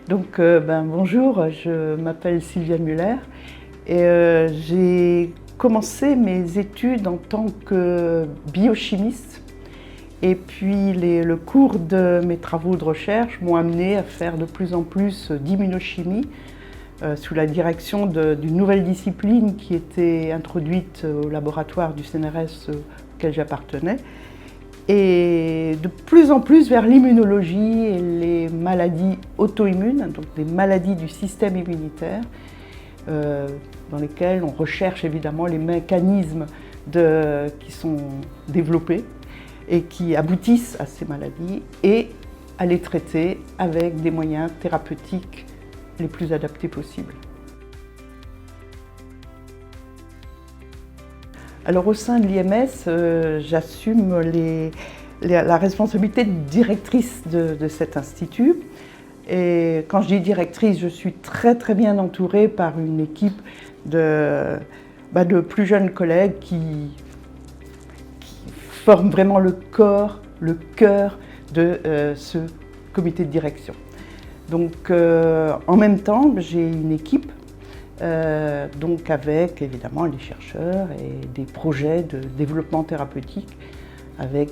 Bonjour, je m'appelle Sylvia Muller et j'ai commencé mes études en tant que biochimiste. Et puis le cours de mes travaux de recherche m'ont amené à faire de plus en plus d'immunochimie sous la direction d'une nouvelle discipline qui était introduite au laboratoire du CNRS auquel j'appartenais. Et de plus en plus vers l'immunologie et les maladies auto-immunes, donc des maladies du système immunitaire, dans lesquelles on recherche évidemment les mécanismes qui sont développés et qui aboutissent à ces maladies et à les traiter avec des moyens thérapeutiques les plus adaptés possibles. Alors au sein de l'IMS, j'assume la responsabilité de directrice de cet institut. Et quand je dis directrice, je suis très bien entourée par une équipe de plus jeunes collègues qui forment vraiment le cœur de ce comité de direction. Donc en même temps, j'ai une équipe donc avec évidemment les chercheurs et des projets de développement thérapeutique avec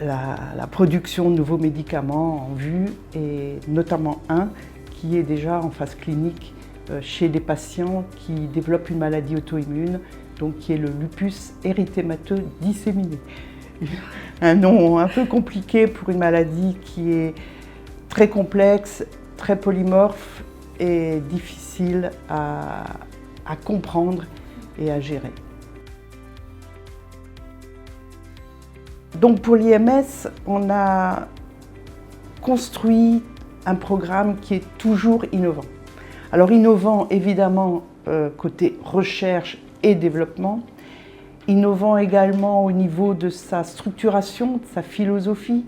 la production de nouveaux médicaments en vue et notamment un qui est déjà en phase clinique chez des patients qui développent une maladie auto-immune, donc qui est le lupus érythémateux disséminé. Un nom un peu compliqué pour une maladie qui est très complexe, très polymorphe et difficile à comprendre et à gérer. Donc pour l'IMS, on a construit un programme qui est toujours innovant. Alors innovant évidemment côté recherche et développement, innovant également au niveau de sa structuration, de sa philosophie.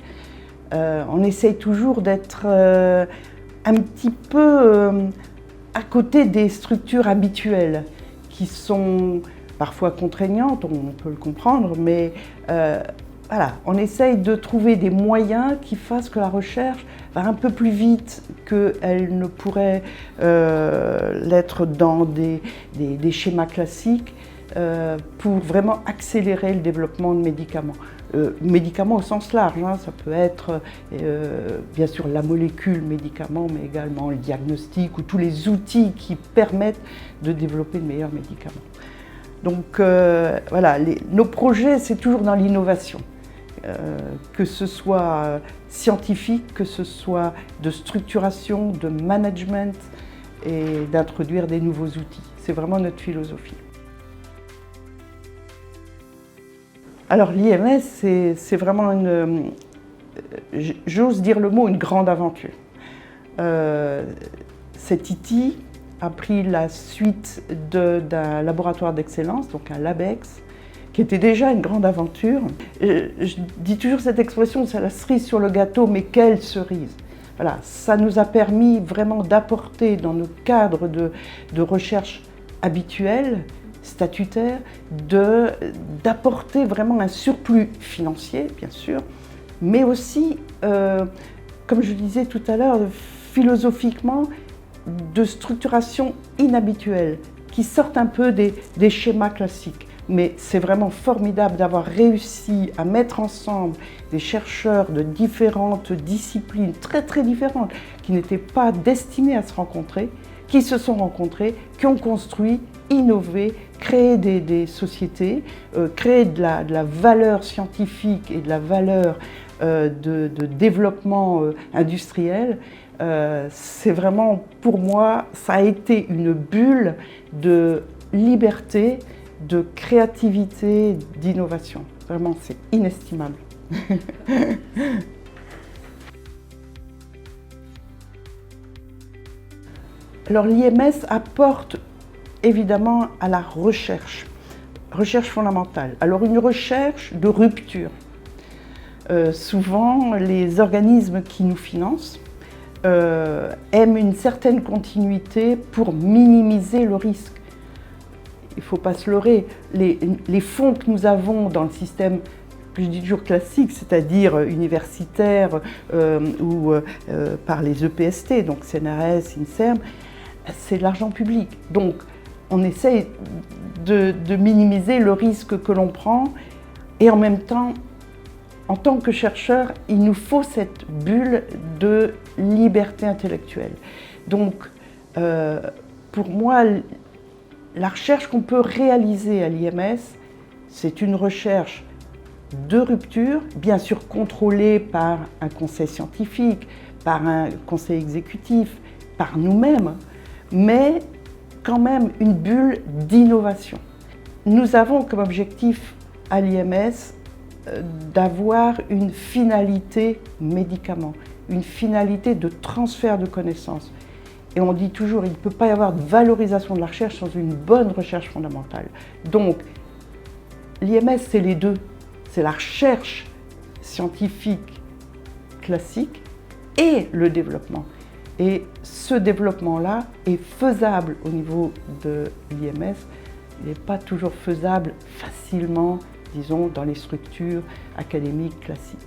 On essaye toujours d'être un petit peu à côté des structures habituelles qui sont parfois contraignantes, on peut le comprendre, mais voilà, on essaye de trouver des moyens qui fassent que la recherche va un peu plus vite qu'elle ne pourrait l'être dans des schémas classiques pour vraiment accélérer le développement de médicaments. Médicaments au sens large, hein, ça peut être bien sûr la molécule médicament, mais également le diagnostic ou tous les outils qui permettent de développer de meilleurs médicaments. Donc voilà, nos projets, c'est toujours dans l'innovation, que ce soit scientifique, que ce soit de structuration, de management et d'introduire des nouveaux outils. C'est vraiment notre philosophie. Alors l'IMS, c'est vraiment j'ose dire le mot, une grande aventure. Cet ITI a pris la suite d'un laboratoire d'excellence, donc un LabEx, qui était déjà une grande aventure. Je dis toujours cette expression, c'est la cerise sur le gâteau, mais quelle cerise! Voilà, ça nous a permis vraiment d'apporter dans nos cadres de recherche habituels, statutaire, d'apporter vraiment un surplus financier, bien sûr, mais aussi, comme je disais tout à l'heure, philosophiquement, de structuration inhabituelle, qui sortent un peu des schémas classiques. Mais c'est vraiment formidable d'avoir réussi à mettre ensemble des chercheurs de différentes disciplines, très différentes, qui n'étaient pas destinés à se rencontrer, qui se sont rencontrés, qui ont construit, innové, créé des sociétés, créé de la valeur scientifique et de la valeur de développement industriel. C'est vraiment, pour moi, ça a été une bulle de liberté, de créativité, d'innovation. Vraiment, c'est inestimable. Alors l'IMS apporte évidemment à la recherche fondamentale. Alors une recherche de rupture. Souvent, les organismes qui nous financent aiment une certaine continuité pour minimiser le risque. Il ne faut pas se leurrer, les fonds que nous avons dans le système je dis toujours classique, c'est-à-dire universitaire ou par les EPST, donc CNRS, INSERM, c'est de l'argent public. Donc on essaye de minimiser le risque que l'on prend et en même temps, en tant que chercheur, il nous faut cette bulle de liberté intellectuelle. Donc pour moi, la recherche qu'on peut réaliser à l'IMS, c'est une recherche de rupture, bien sûr contrôlée par un conseil scientifique, par un conseil exécutif, par nous-mêmes, mais quand même une bulle d'innovation. Nous avons comme objectif à l'IMS d'avoir une finalité médicament, une finalité de transfert de connaissances. Et on dit toujours, il ne peut pas y avoir de valorisation de la recherche sans une bonne recherche fondamentale. Donc, l'IMS, c'est les deux. C'est la recherche scientifique classique et le développement. Et ce développement-là est faisable au niveau de l'IMS. Il n'est pas toujours faisable facilement, disons, dans les structures académiques classiques.